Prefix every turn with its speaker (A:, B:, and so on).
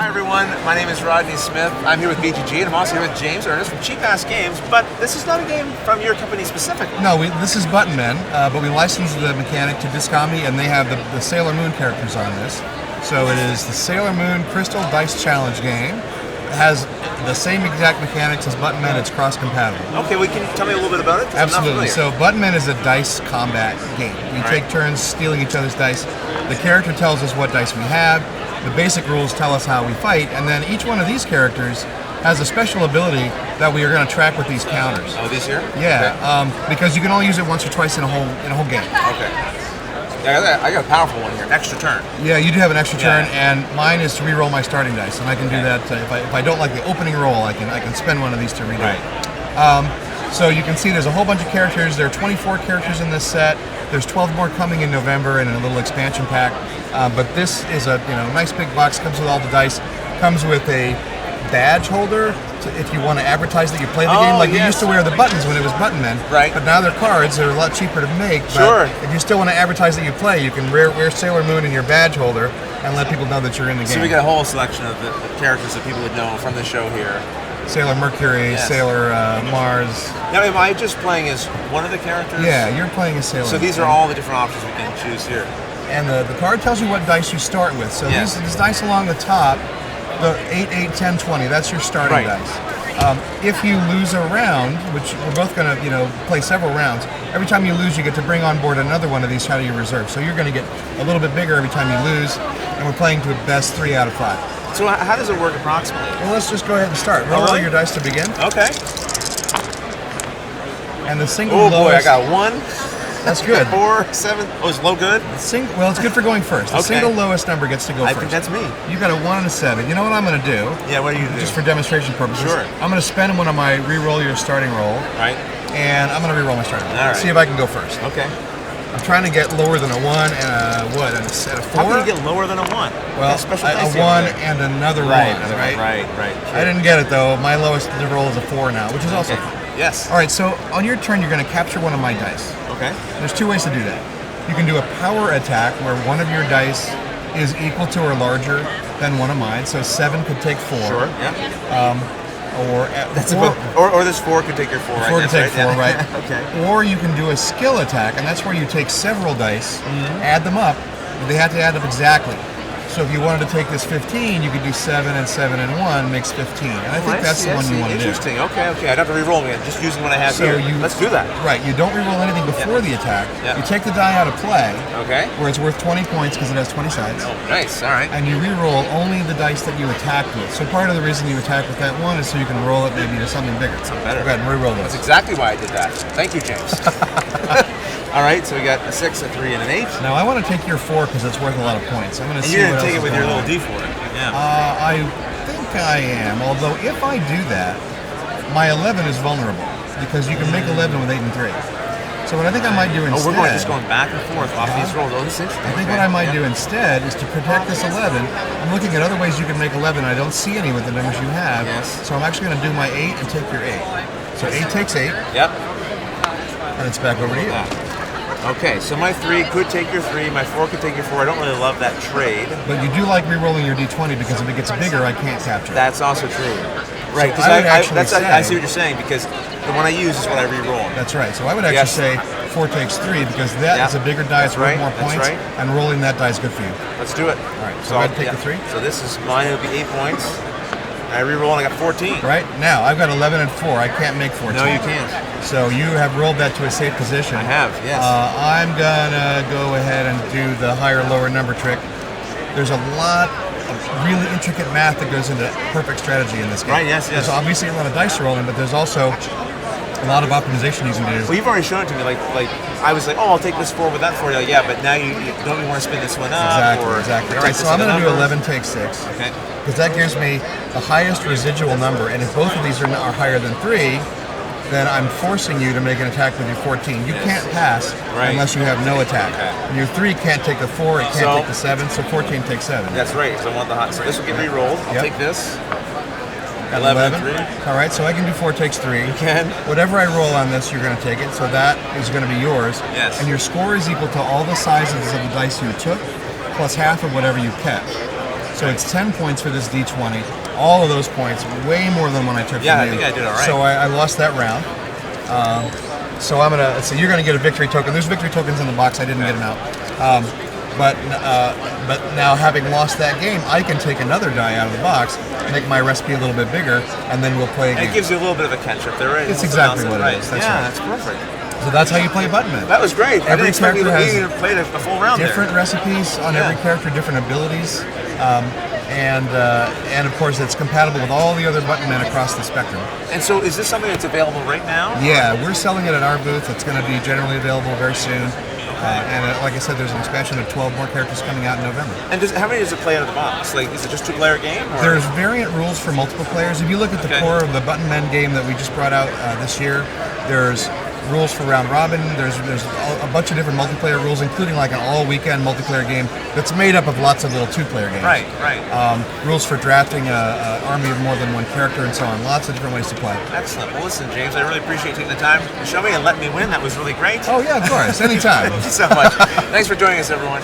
A: Hi everyone, my name is Rodney Smith. I'm here with BGG and I'm also here with James Ernest from Cheap Ass Games, but this is not a game from your company specifically.
B: No, this is Button Men, but we licensed the mechanic to Discomi and they have the Sailor Moon characters on this. So it is the Sailor Moon Crystal Dice Challenge game. It has the same exact mechanics as Button Men, it's cross-compatible.
A: Okay, well, can you tell me a little bit about it?
B: Absolutely. So Button Men is a dice combat game. We take turns stealing each other's dice. The character tells us what dice we have. The basic rules tell us how we fight, and then each one of these characters has a special ability that we are going to track with these counters.
A: Oh, these here?
B: Yeah, okay. Because you can only use it once or twice in a whole game.
A: Okay. Yeah, I got a powerful one here. Extra turn.
B: Yeah, you do have an extra turn, and mine is to re-roll my starting dice, and I can do that if I don't like the opening roll. I can spend one of these to redo it. So you can see there's a whole bunch of characters. There are 24 characters in this set. There's 12 more coming in November in a little expansion pack. But this is a nice big box. Comes with all the dice. Comes with a badge holder if you want to advertise that you play the game. Like you used to wear the buttons when it was Button Men.
A: Right.
B: But now they're cards. They're a lot cheaper to make.
A: Sure.
B: But if you still want to advertise that you play, you can wear Sailor Moon in your badge holder and let people know that you're in the game.
A: So we got a whole selection of the characters that people would know from the show here.
B: Sailor Mercury, Sailor Mars.
A: Now, am I just playing as one of the characters?
B: Yeah, you're playing as Sailor.
A: So these are all the different options we can choose here.
B: And the card tells you what dice you start with. So these dice along the top, the 8, 8, 10, 20, that's your starting dice. If you lose a round, which we're both going to play several rounds, every time you lose you get to bring on board another one of these out of your reserve. So you're going to get a little bit bigger every time you lose, and we're playing to a best 3 out of 5.
A: So how does it work approximately?
B: Well, let's just go ahead and start. Roll all your dice to begin.
A: Okay.
B: And the single lowest...
A: Oh boy, I got 1.
B: That's good.
A: 4, 7. Oh, is low good?
B: Well, it's good for going first. The single lowest number gets to go first.
A: I think that's me.
B: You got a 1 and a 7. You know what I'm going to do?
A: Yeah, what are you doing?
B: Just for demonstration purposes.
A: Sure.
B: I'm going to spend one of my re-roll your starting roll.
A: Right.
B: And I'm going to re-roll my starting roll.
A: All right.
B: See if I can go first.
A: Okay.
B: I'm trying to get lower than a 1 and a 4.
A: How can you get lower than a 1?
B: Well, a 1 and another 1, right?
A: Right.
B: I didn't get it though. My lowest roll is a 4 now, which is also fine.
A: Yes.
B: All right, so on your turn, you're going to capture one of my dice.
A: Okay.
B: There's 2 ways to do that. You can do a power attack where one of your dice is equal to or larger than one of mine. So 7 could take 4.
A: Sure. Yeah. Or this 4 could take your 4.
B: 4 could take 4, right?
A: Okay.
B: Or you can do a skill attack, and that's where you take several dice, add them up. But they have to add up exactly. So if you wanted to take this 15, you could do 7 and 7 and 1 makes 15. And I think that's the one you want to do.
A: Interesting. Okay. I'd have to re-roll again, just using what I have here. Let's do that.
B: Right. You don't re-roll anything before the attack.
A: Yeah.
B: You take the die out of play.
A: Okay.
B: Where it's worth 20 points because it has 20 sides.
A: Oh, nice. All right.
B: And you re-roll only the dice that you attacked with. So part of the reason you attack with that 1 is so you can roll it maybe to something bigger.
A: Something better.
B: Go ahead and re-roll those.
A: That's exactly why I did that. Thank you, James. All right, so we got a 6, a 3, and an 8.
B: Now I want to take your 4 because it's worth a lot of points. I'm going to see
A: you're
B: what
A: going to take
B: else
A: it with
B: is
A: your
B: going
A: little
B: on.
A: D4. Yeah.
B: I think I am. Although if I do that, my 11 is vulnerable because you can make 11 with 8 and 3. So what I think I might do instead...
A: Oh, we're just going back and forth off these rolls. Oh, this is interesting.
B: I think what I might do instead is to protect this 11. I'm looking at other ways you can make 11. I don't see any with the numbers you have.
A: Yes.
B: So I'm actually going to do my 8 and take your 8. So 8 takes 8.
A: Yep.
B: And it's back over to you.
A: Okay, so my 3 could take your 3, my 4 could take your 4. I don't really love that trade.
B: But you do like re-rolling your d20 because if it gets bigger, I can't capture it.
A: That's also true. Right, because
B: so
A: I see what you're saying, because the one I use is what I re-roll.
B: That's right. So I would actually say 4 takes 3 because that is a bigger die, it's worth more points, and rolling that die is good for you.
A: Let's do it.
B: All right, so I'll take the 3.
A: So this is mine, it'll be 8 points. I re-roll and I got 14.
B: Right, now I've got 11 and 4. I can't make 14.
A: No, you can't.
B: So you have rolled that to a safe position.
A: I have, yes.
B: I'm gonna go ahead and do the higher lower number trick. There's a lot of really intricate math that goes into perfect strategy in this game.
A: Right, yes.
B: There's obviously a lot of dice rolling, but there's also a lot of optimization you can do.
A: Well, you've already shown it to me. Like I was like, oh, I'll take this 4 with that 4. You're like, yeah, but now you don't even want to spin this one up.
B: Exactly. All right, so I'm going to do 11 take 6.
A: Okay.
B: Because that gives me the highest residual number, and if both of these are higher than 3, then I'm forcing you to make an attack with your 14. You can't pass unless you have no attack. And your 3 can't take the 4, it can't take the 7, so 14 takes 7.
A: That's right, because I want the hot. So this will get re-rolled. I'll take this.
B: 11. All right, so I can do 4 takes 3.
A: You can.
B: Whatever I roll on this, you're going to take it, so that is going to be yours.
A: Yes.
B: And your score is equal to all the sizes of the dice you took, plus half of whatever you kept. So it's 10 points for this D20. All of those points, way more than when I took
A: Yeah,
B: from
A: I
B: you.
A: think I did all right.
B: So I lost that round. So you're gonna get a victory token. There's victory tokens in the box. I didn't get them out. But now, having lost that game, I can take another die out of the box, make my recipe a little bit bigger, and then we'll play again.
A: And it gives you a little bit of a catch-up there, right?
B: It's exactly what it is. That's right.
A: That's perfect.
B: So that's how you play Button Man.
A: That was great. I didn't expect you
B: character
A: to play a full round
B: different recipes on
A: Yeah.
B: every character, different abilities, and of course it's compatible with all the other Button Men across the spectrum.
A: there. And so is this something that's available right now?
B: Yeah, we're selling it at our booth. It's going to be generally available very soon. Like I said, there's an expansion of 12 more characters coming out in November.
A: And how many does it play out of the box? Like, is it just two-player game? Or?
B: There's variant rules for multiple players. If you look at the core of the Button Men game that we just brought out this year, there's rules for round robin. There's a bunch of different multiplayer rules, including like an all-weekend multiplayer game that's made up of lots of little two-player games.
A: Right.
B: Rules for drafting an army of more than one character and so on. Lots of different ways to play.
A: Excellent. Well, listen, James, I really appreciate taking the time to show me and let me win. That was really great.
B: Oh yeah, of course, anytime.
A: Thank you so much. Thanks for joining us, everyone.